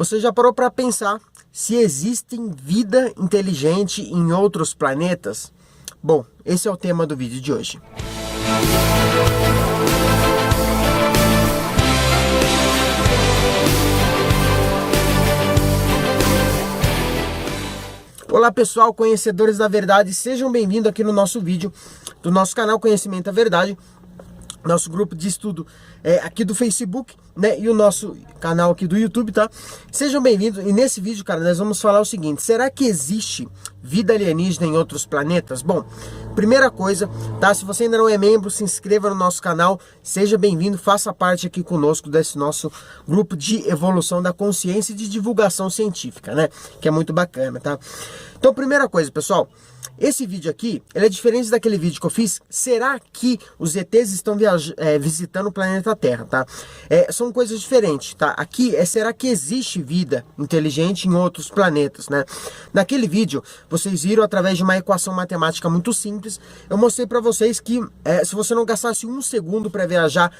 Você já parou para pensar se existem vida inteligente em outros planetas? Bom, esse é o tema do vídeo de hoje. Olá pessoal, conhecedores da verdade, sejam bem-vindos aqui no nosso vídeo do nosso canal Conhecimento da Verdade, nosso grupo de estudo aqui do Facebook, né, e o nosso canal aqui do YouTube, tá? Sejam bem-vindos. E nesse vídeo, cara, nós vamos falar o seguinte: será que existe vida alienígena em outros planetas? Bom, primeira coisa, tá? Se você ainda não é membro, se inscreva no nosso canal, seja bem-vindo, faça parte aqui conosco desse nosso grupo de evolução da consciência e de divulgação científica, né? Que é muito bacana, tá? Então, primeira coisa, pessoal, esse vídeo aqui, ele é diferente daquele vídeo que eu fiz. Será que os ETs estão visitando o planeta Terra, tá? São coisas diferentes, tá? Aqui será que existe vida inteligente em outros planetas, né? Naquele vídeo, vocês viram através de uma equação matemática muito simples. Eu mostrei para vocês que se você não gastasse um segundo para viajar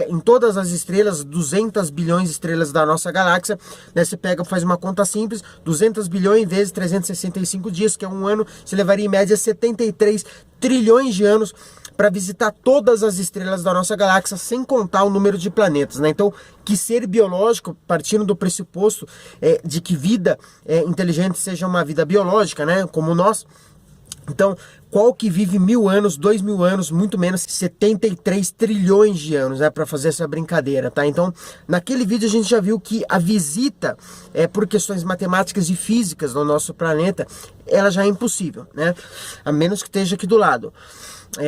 em todas as estrelas, 200 bilhões de estrelas da nossa galáxia, né? Você pega, faz uma conta simples, 200 bilhões vezes 365 dias, que é um ano, você levaria em média 73 trilhões de anos para visitar todas as estrelas da nossa galáxia, sem contar o número de planetas, né? Então, que ser biológico, partindo do pressuposto de que vida inteligente seja uma vida biológica, né? Como nós. Então, qual que vive 1000 anos, 2000 anos, muito menos 73 trilhões de anos, né, para fazer essa brincadeira, tá? Então, naquele vídeo a gente já viu que a visita, por questões matemáticas e físicas no nosso planeta, ela já é impossível, né? A menos que esteja aqui do lado.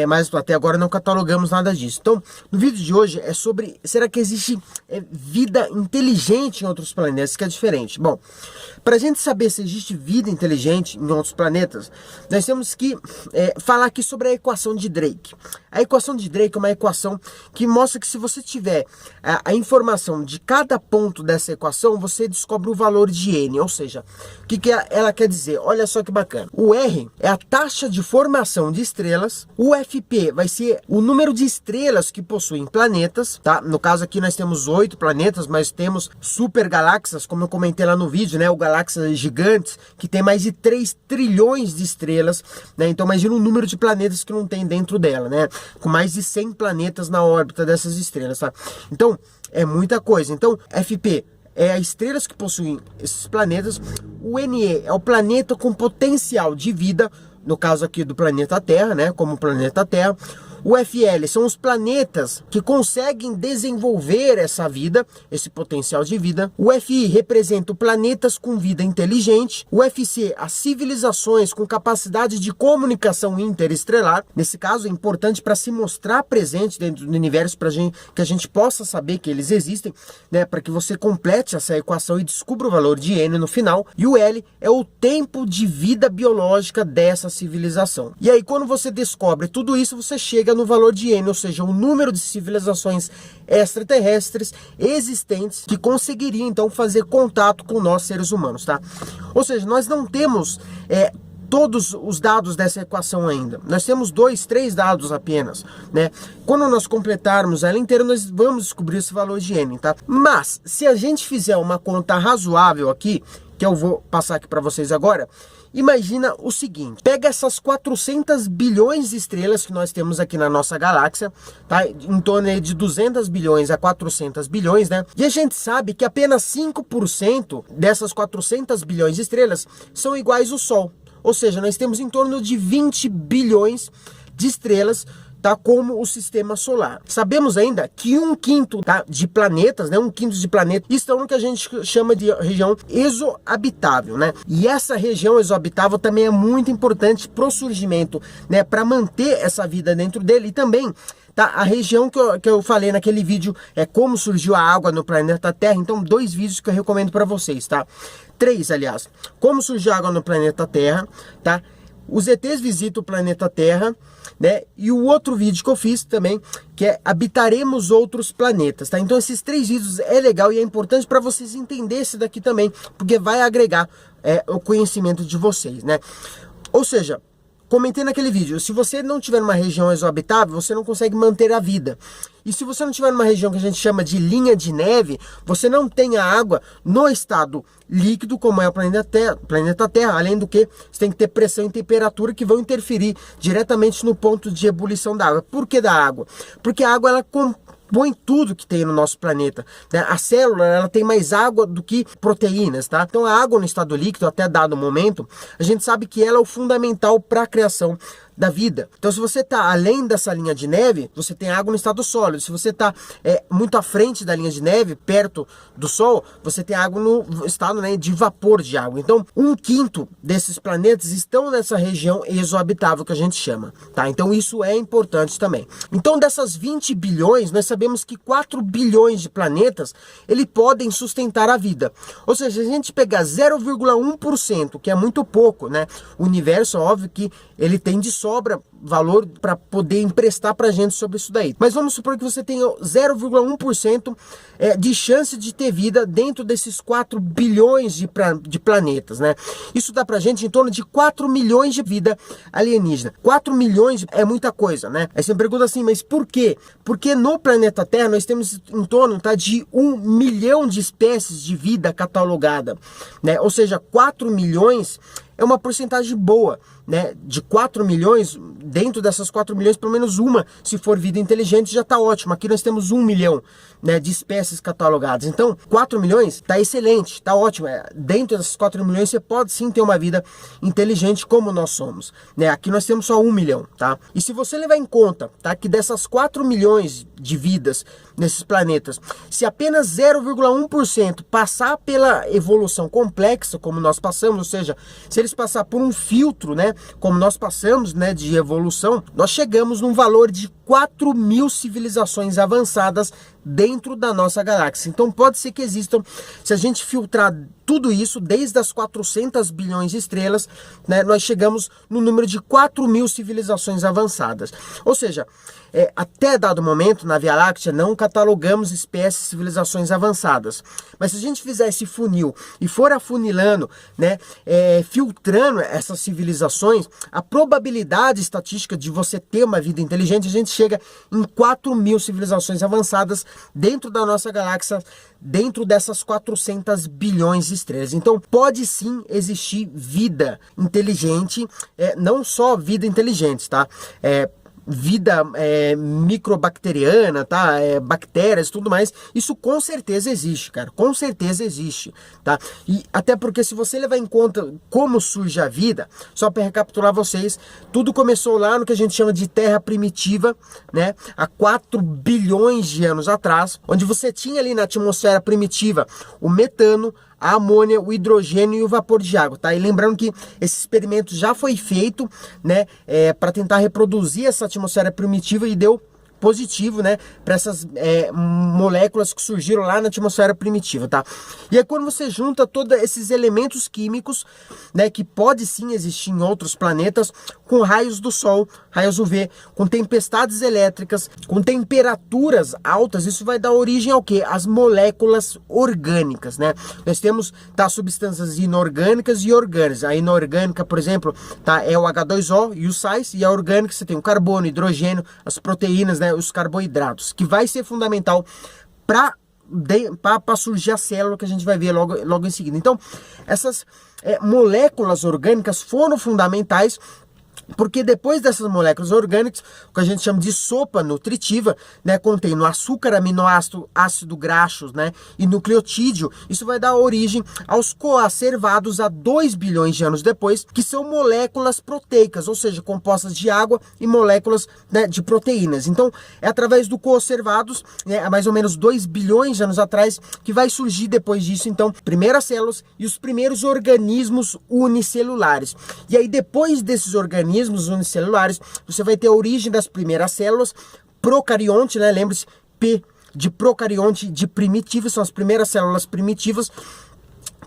Mas até agora não catalogamos nada disso. Então, no vídeo de hoje é sobre, será que existe vida inteligente em outros planetas, que é diferente? Bom, para a gente saber se existe vida inteligente em outros planetas, nós temos que falar aqui sobre a equação de Drake. A equação de Drake é uma equação que mostra que se você tiver a informação de cada ponto dessa equação, você descobre o valor de N, ou seja, o que ela quer dizer? Olha só que bacana. O R é a taxa de formação de estrelas, o FP vai ser o número de estrelas que possuem planetas, tá? No caso aqui nós temos 8 planetas, mas temos super galáxias, como eu comentei lá no vídeo, né? O galáxias gigantes, que tem mais de 3 trilhões de estrelas, né? Então imagina o número de planetas que não tem dentro dela, né? Com mais de 100 planetas na órbita dessas estrelas, tá? Então, é muita coisa. Então, FP é as estrelas que possuem esses planetas, o NE é o planeta com potencial de vida, no caso aqui do planeta Terra, né, como o planeta Terra. O FL são os planetas que conseguem desenvolver essa vida, esse potencial de vida. O FI representa planetas com vida inteligente. O FC, as civilizações com capacidade de comunicação interestelar. Nesse caso, é importante para se mostrar presente dentro do universo, para que a gente possa saber que eles existem, né, para que você complete essa equação e descubra o valor de N no final. E o L é o tempo de vida biológica dessa civilização. E aí, quando você descobre tudo isso, você chega no valor de N, ou seja, o número de civilizações extraterrestres existentes que conseguiriam então fazer contato com nós seres humanos, tá? Ou seja, nós não temos todos os dados dessa equação ainda. Nós temos 2, 3 dados apenas, né? Quando nós completarmos ela inteira, nós vamos descobrir esse valor de N, tá? Mas, se a gente fizer uma conta razoável aqui, que eu vou passar aqui para vocês agora, imagina o seguinte: pega essas 400 bilhões de estrelas que nós temos aqui na nossa galáxia, tá? Em torno de 200 bilhões a 400 bilhões, né? E a gente sabe que apenas 5% dessas 400 bilhões de estrelas são iguais ao Sol. Ou seja, nós temos em torno de 20 bilhões de estrelas, tá, como o sistema solar. Sabemos ainda que 1/5, tá, de planetas, né, 1/5 de planetas estão no que a gente chama de região exohabitável, né? E essa região exohabitável também é muito importante para o surgimento, né, para manter essa vida dentro dele. E também, tá, a região que eu falei naquele vídeo é como surgiu a água no planeta Terra. Então, 2 vídeos que eu recomendo para vocês, tá? 3, aliás. Como surgiu a água no planeta Terra, tá? Os ETs visitam o planeta Terra, né? E o outro vídeo que eu fiz também, que é habitaremos outros planetas, tá? Então esses 3 vídeos é legal e é importante para vocês entenderem esse daqui também, porque vai agregar o conhecimento de vocês, né? Ou seja, comentei naquele vídeo, se você não tiver numa região exohabitável, você não consegue manter a vida. E se você não tiver numa região que a gente chama de linha de neve, você não tem a água no estado líquido, como é o planeta Terra, além do que você tem que ter pressão e temperatura que vão interferir diretamente no ponto de ebulição da água. Por que da água? Porque a água, ela compõe tudo que tem no nosso planeta, né? A célula, ela tem mais água do que proteínas, tá? Então a água no estado líquido, até dado momento, a gente sabe que ela é o fundamental para a criação da vida. Então, se você está além dessa linha de neve, você tem água no estado sólido. Se você está muito à frente da linha de neve, perto do Sol, você tem água no estado, né, de vapor de água. Então, 1/5 desses planetas estão nessa região exohabitável que a gente chama, tá? Então, isso é importante também. Então, dessas 20 bilhões, nós sabemos que 4 bilhões de planetas, eles podem sustentar a vida. Ou seja, se a gente pegar 0,1%, que é muito pouco, né? O universo, óbvio que ele tem de sobra valor para poder emprestar para a gente sobre isso daí. Mas vamos supor que você tenha 0,1% de chance de ter vida dentro desses 4 bilhões de planetas, né? Isso dá para a gente em torno de 4 milhões de vida alienígena. 4 milhões é muita coisa, né? Aí você me pergunta assim, mas por quê? Porque no planeta Terra nós temos em torno, tá, de 1 milhão de espécies de vida catalogada, né? Ou seja, 4 milhões é uma porcentagem boa, né? De 4 milhões, dentro dessas 4 milhões, pelo menos uma, se for vida inteligente, já está ótimo. Aqui nós temos 1 milhão, né, de espécies catalogadas. Então, 4 milhões está excelente, está ótimo. Dentro dessas 4 milhões, você pode sim ter uma vida inteligente como nós somos, né? Aqui nós temos só 1 milhão, tá? E se você levar em conta, tá, que dessas 4 milhões de vidas nesses planetas, se apenas 0,1% passar pela evolução complexa, como nós passamos, ou seja, se eles passar por um filtro, né, como nós passamos, né, de evolução, nós chegamos num valor de 4.000 civilizações avançadas dentro da nossa galáxia. Então pode ser que existam, se a gente filtrar tudo isso, desde as 400 bilhões de estrelas, né, nós chegamos no número de 4.000 civilizações avançadas. Ou seja, até dado momento, na Via Láctea, não catalogamos espécies, civilizações avançadas. Mas se a gente fizer esse funil e for afunilando, né, filtrando essas civilizações, a probabilidade estatística de você ter uma vida inteligente, a gente chega em 4.000 civilizações avançadas dentro da nossa galáxia, dentro dessas 400 bilhões de estrelas. Então pode sim existir vida inteligente, não só vida inteligente, tá? Vida microbacteriana, tá? Bactérias e tudo mais, isso com certeza existe, cara, com certeza existe, tá? E até porque se você levar em conta como surge a vida, só para recapitular vocês, tudo começou lá no que a gente chama de Terra primitiva, né? Há 4 bilhões de anos atrás, onde você tinha ali na atmosfera primitiva o metano, a amônia, o hidrogênio e o vapor de água, tá? E lembrando que esse experimento já foi feito, né, para tentar reproduzir essa atmosfera primitiva e deu positivo, né, para essas moléculas que surgiram lá na atmosfera primitiva, tá? E aí quando você junta todos esses elementos químicos, né, que pode sim existir em outros planetas, com raios do Sol, raios UV, com tempestades elétricas, com temperaturas altas, isso vai dar origem ao quê? As moléculas orgânicas, né? Nós temos, tá, substâncias inorgânicas e orgânicas. A inorgânica, por exemplo, tá, é o H2O e os sais, e a orgânica você tem o carbono, hidrogênio, as proteínas, né, os carboidratos, que vai ser fundamental para surgir a célula que a gente vai ver logo em seguida. Então, essas moléculas orgânicas foram fundamentais, porque depois dessas moléculas orgânicas, o que a gente chama de sopa nutritiva, né, contém no açúcar, aminoácido, ácido graxo, né, e nucleotídeo, isso vai dar origem aos coacervados a 2 bilhões de anos depois, que são moléculas proteicas, ou seja, compostas de água e moléculas, né, de proteínas. Então, é através do coacervados, né, há mais ou menos 2 bilhões de anos atrás, que vai surgir depois disso, então, primeiras células e os primeiros organismos unicelulares. E aí, depois desses organismos unicelulares, você vai ter a origem das primeiras células, procarionte, né? Lembre-se, P de procarionte, de primitivo, são as primeiras células primitivas,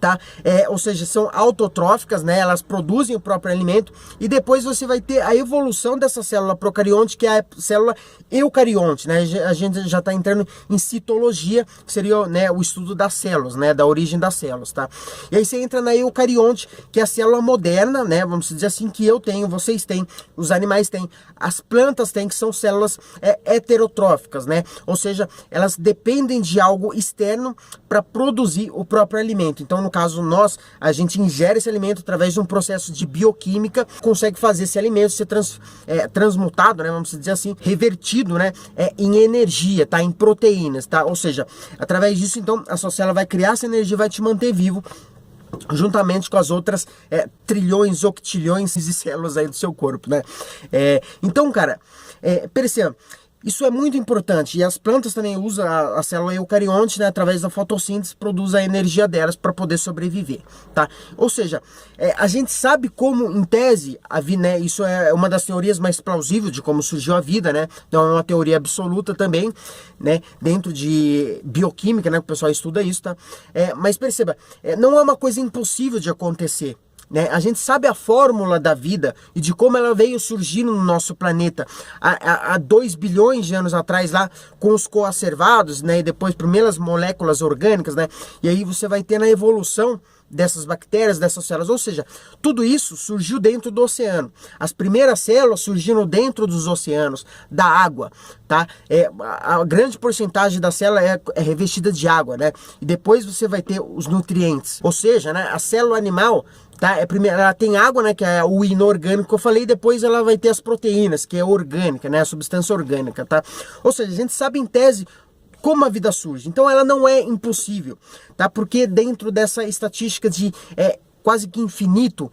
tá? Ou seja, são autotróficas, né? Elas produzem o próprio alimento e depois você vai ter a evolução dessa célula procarionte, que é a célula eucarionte, né? A gente já está entrando em citologia, que seria, né, o estudo das células, né? Da origem das células, tá? E aí você entra na eucarionte, que é a célula moderna, né? Vamos dizer assim, que eu tenho, vocês têm, os animais têm, as plantas têm, que são células heterotróficas, né? Ou seja, elas dependem de algo externo para produzir o próprio alimento. Então, no caso, a gente ingere esse alimento através de um processo de bioquímica, consegue fazer esse alimento ser transmutado, né, vamos dizer assim, revertido, né, em energia, tá, em proteínas, tá? Ou seja, através disso, então, a sua célula vai criar essa energia e vai te manter vivo, juntamente com as outras trilhões, octilhões de células aí do seu corpo, né? Então, cara, perceba, isso é muito importante, e as plantas também usam a célula eucarionte, né, através da fotossíntese, produz a energia delas para poder sobreviver, tá? Ou seja, a gente sabe como, em tese, né, isso é uma das teorias mais plausíveis de como surgiu a vida, né? Não é uma teoria absoluta também, né, dentro de bioquímica, né, que o pessoal estuda isso, tá? Mas perceba, não é uma coisa impossível de acontecer, né? A gente sabe a fórmula da vida e de como ela veio surgindo no nosso planeta há 2 bilhões de anos atrás, lá com os coacervados, né? E depois primeiras moléculas orgânicas, né? E aí você vai ter na evolução dessas bactérias, dessas células, ou seja, tudo isso surgiu dentro do oceano. As primeiras células surgiram dentro dos oceanos, da água, tá? A grande porcentagem da célula é revestida de água, né? E depois você vai ter os nutrientes, ou seja, né, a célula animal, tá? Primeiro, ela tem água, né, que é o inorgânico que eu falei, depois ela vai ter as proteínas, que é orgânica, né, a substância orgânica, tá? Ou seja, a gente sabe em tese como a vida surge. Então ela não é impossível, tá? Porque dentro dessa estatística de quase que infinito,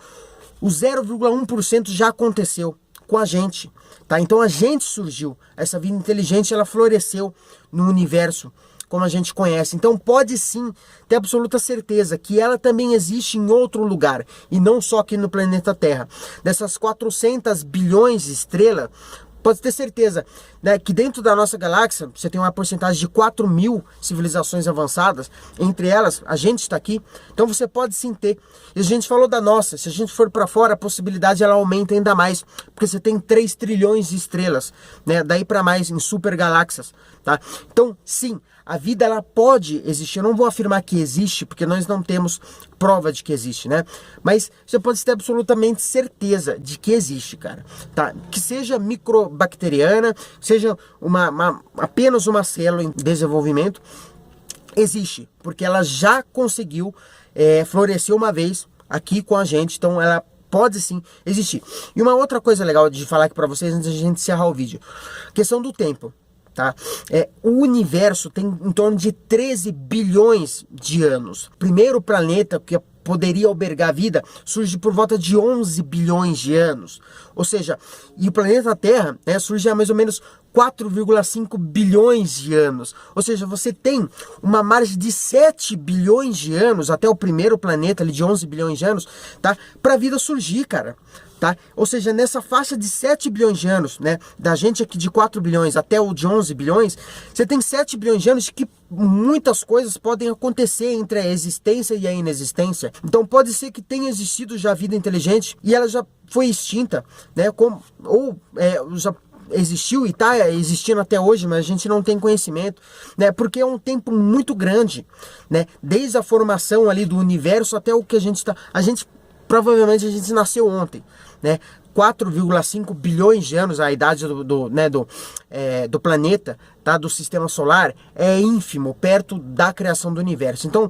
o 0,1% já aconteceu com a gente, tá? Então a gente surgiu, essa vida inteligente, ela floresceu no universo como a gente conhece. Então pode sim ter absoluta certeza que ela também existe em outro lugar, e não só aqui no planeta Terra. Dessas 400 bilhões de estrelas, pode ter certeza, né, que dentro da nossa galáxia você tem uma porcentagem de 4.000 civilizações avançadas, entre elas a gente está aqui, então você pode sim ter. E a gente falou da nossa, se a gente for para fora, a possibilidade ela aumenta ainda mais, porque você tem 3 trilhões de estrelas, né, daí para mais em super galáxias, tá? Então sim, a vida ela pode existir. Eu não vou afirmar que existe, porque nós não temos prova de que existe, né? Mas você pode ter absolutamente certeza de que existe, cara, tá? Que seja microbacteriana, seja apenas uma célula em desenvolvimento, existe, porque ela já conseguiu florescer uma vez aqui com a gente, então ela pode sim existir. E uma outra coisa legal de falar aqui para vocês, antes de a gente encerrar o vídeo, questão do tempo. Tá? O universo tem em torno de 13 bilhões de anos. O primeiro planeta que poderia albergar vida surge por volta de 11 bilhões de anos. Ou seja, e o planeta Terra surge há mais ou menos 4,5 bilhões de anos. Ou seja, você tem uma margem de 7 bilhões de anos até o primeiro planeta ali de 11 bilhões de anos, tá? Para a vida surgir, cara. Tá? Ou seja, nessa faixa de 7 bilhões de anos, né, da gente aqui de 4 bilhões até o de 11 bilhões, você tem 7 bilhões de anos que muitas coisas podem acontecer entre a existência e a inexistência. Então pode ser que tenha existido já vida inteligente e ela já foi extinta, né, já existiu e está existindo até hoje, mas a gente não tem conhecimento, né, porque é um tempo muito grande, né, desde a formação ali do universo até o que a gente está... Provavelmente a gente nasceu ontem, né? 4,5 bilhões de anos, a idade do planeta, tá? Do sistema solar, é ínfimo, perto da criação do universo. Então,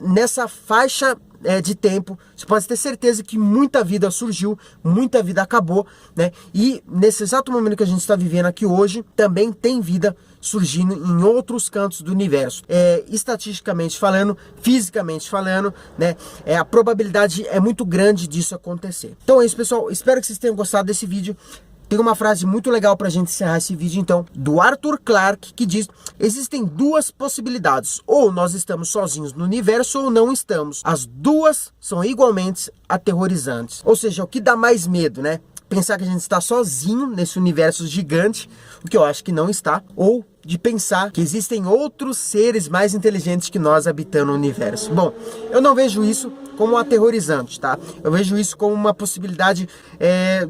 nessa faixa de tempo, você pode ter certeza que muita vida surgiu, muita vida acabou, né? E nesse exato momento que a gente está vivendo aqui hoje, também tem vida surgindo em outros cantos do universo. Estatisticamente falando, fisicamente falando, né? A probabilidade é muito grande disso acontecer. Então é isso, pessoal. Espero que vocês tenham gostado desse vídeo. Tem uma frase muito legal pra gente encerrar esse vídeo, então, do Arthur Clarke, que diz: existem 2 possibilidades, ou nós estamos sozinhos no universo ou não estamos. As duas são igualmente aterrorizantes. Ou seja, o que dá mais medo, né? Pensar que a gente está sozinho nesse universo gigante, o que eu acho que não está, ou de pensar que existem outros seres mais inteligentes que nós habitando o universo. Bom, eu não vejo isso como aterrorizante, tá? Eu vejo isso como uma possibilidade,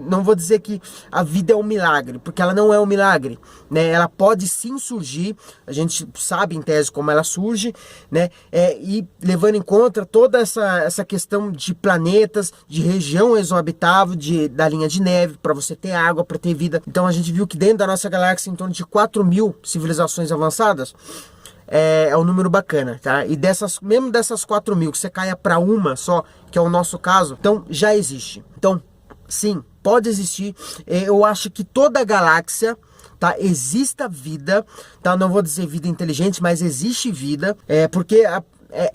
não vou dizer que a vida é um milagre, porque ela não é um milagre, né? Ela pode sim surgir, a gente sabe em tese como ela surge, né? E levando em conta toda essa questão de planetas, de região exohabitável, da linha de neve, para você ter água, para ter vida. Então a gente viu que dentro da nossa galáxia, em torno de 4.000 civilizações avançadas, é um número bacana, tá? E mesmo dessas 4.000, que você caia para uma só, que é o nosso caso, então já existe. Então, sim, pode existir. Eu acho que toda a galáxia, tá, exista vida, tá? Não vou dizer vida inteligente, mas existe vida, porque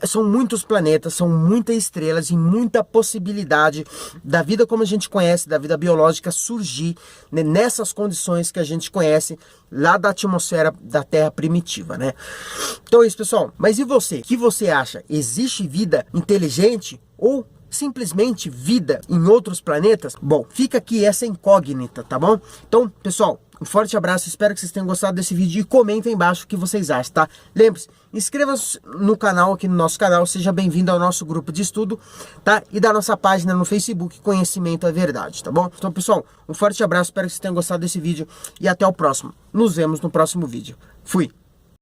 são muitos planetas, são muitas estrelas e muita possibilidade da vida como a gente conhece, da vida biológica surgir, né, nessas condições que a gente conhece lá da atmosfera da Terra primitiva, né? Então é isso, pessoal. Mas e você? O que você acha? Existe vida inteligente ou simplesmente vida em outros planetas? Bom, fica aqui essa incógnita, tá bom? Então, pessoal, um forte abraço, espero que vocês tenham gostado desse vídeo e comentem aí embaixo o que vocês acham, tá? Lembre-se, inscreva-se no canal, aqui no nosso canal, seja bem-vindo ao nosso grupo de estudo, tá? E da nossa página no Facebook, Conhecimento é Verdade, tá bom? Então, pessoal, um forte abraço, espero que vocês tenham gostado desse vídeo e até o próximo. Nos vemos no próximo vídeo. Fui!